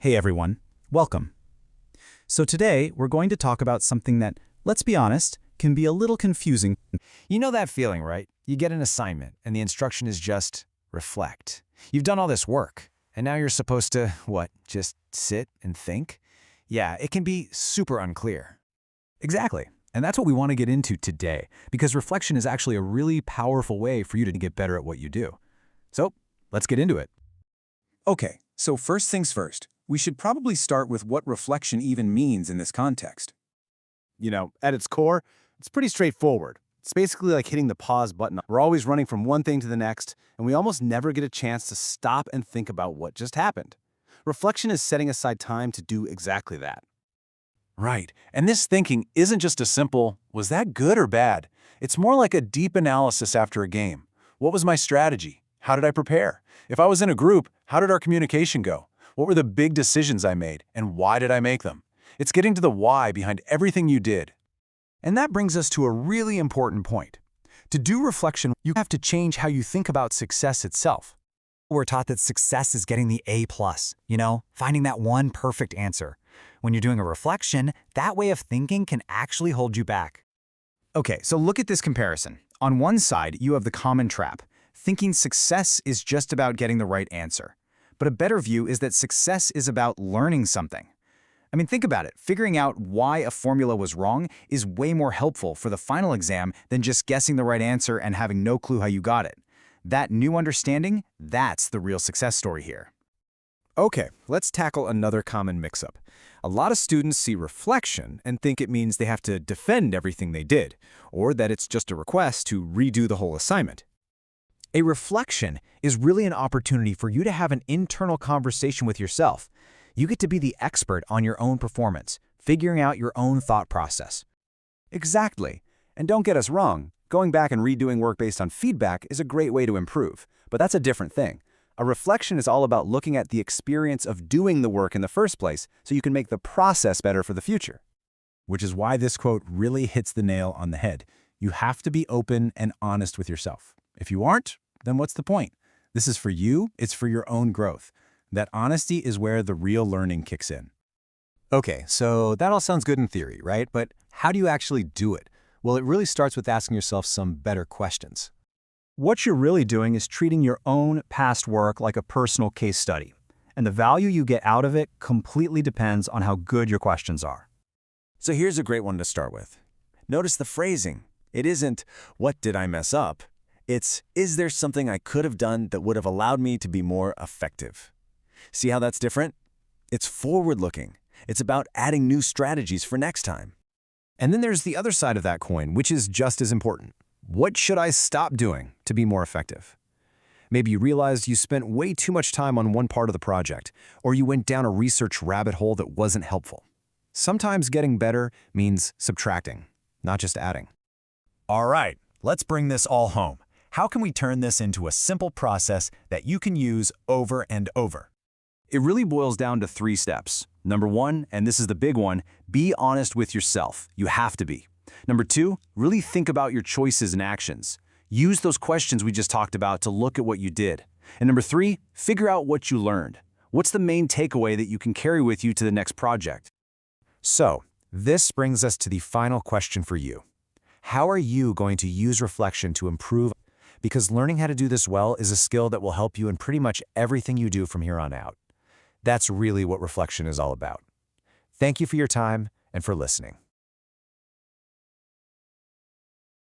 Hey everyone, welcome. So today we're going to talk about something that, let's be honest, can be a little confusing. You know that feeling, right? You get an assignment, and the instruction is just reflect. You've done all this work, and now you're supposed to, what, just sit and think? Yeah, it can be super unclear. Exactly. And that's what we want to get into today, because reflection is actually a really powerful way for you to get better at what you do. So let's get into it. Okay, so first things first, we should probably start with what reflection even means in this context. At its core, it's pretty straightforward. It's basically like hitting the pause button. We're always running from one thing to the next, and we almost never get a chance to stop and think about what just happened. Reflection is setting aside time to do exactly that. Right. And this thinking isn't just a simple, was that good or bad? It's more like a deep analysis after a game. What was my strategy? How did I prepare? If I was in a group, how did our communication go? What were the big decisions I made, and why did I make them? It's getting to the why behind everything you did. And that brings us to a really important point. To do reflection, you have to change how you think about success itself. We're taught that success is getting the A+, finding that one perfect answer. When you're doing a reflection, that way of thinking can actually hold you back. Okay, so look at this comparison. On one side, you have the common trap, thinking success is just about getting the right answer. But a better view is that success is about learning something. I mean, think about it. Figuring out why a formula was wrong is way more helpful for the final exam than just guessing the right answer and having no clue how you got it. That new understanding, that's the real success story here. Okay, let's tackle another common mix-up. A lot of students see reflection and think it means they have to defend everything they did, or that it's just a request to redo the whole assignment. A reflection is really an opportunity for you to have an internal conversation with yourself. You get to be the expert on your own performance, figuring out your own thought process. Exactly. And don't get us wrong, going back and redoing work based on feedback is a great way to improve, but that's a different thing. A reflection is all about looking at the experience of doing the work in the first place so you can make the process better for the future. Which is why this quote really hits the nail on the head. You have to be open and honest with yourself. If you aren't, then what's the point? This is for you, it's for your own growth. That honesty is where the real learning kicks in. Okay, so that all sounds good in theory, right? But how do you actually do it? Well, it really starts with asking yourself some better questions. What you're really doing is treating your own past work like a personal case study, and the value you get out of it completely depends on how good your questions are. So here's a great one to start with. Notice the phrasing. It isn't, what did I mess up? It's, is there something I could have done that would have allowed me to be more effective? See how that's different? It's forward-looking. It's about adding new strategies for next time. And then there's the other side of that coin, which is just as important. What should I stop doing to be more effective? Maybe you realized you spent way too much time on one part of the project, or you went down a research rabbit hole that wasn't helpful. Sometimes getting better means subtracting, not just adding. All right, let's bring this all home. How can we turn this into a simple process that you can use over and over? It really boils down to 3 steps. Number 1, and this is the big one, be honest with yourself. You have to be. Number 2, really think about your choices and actions. Use those questions we just talked about to look at what you did. And number 3, figure out what you learned. What's the main takeaway that you can carry with you to the next project? So, this brings us to the final question for you. How are you going to use reflection to improve? Because learning how to do this well is a skill that will help you in pretty much everything you do from here on out. That's really what reflection is all about. Thank you for your time and for listening.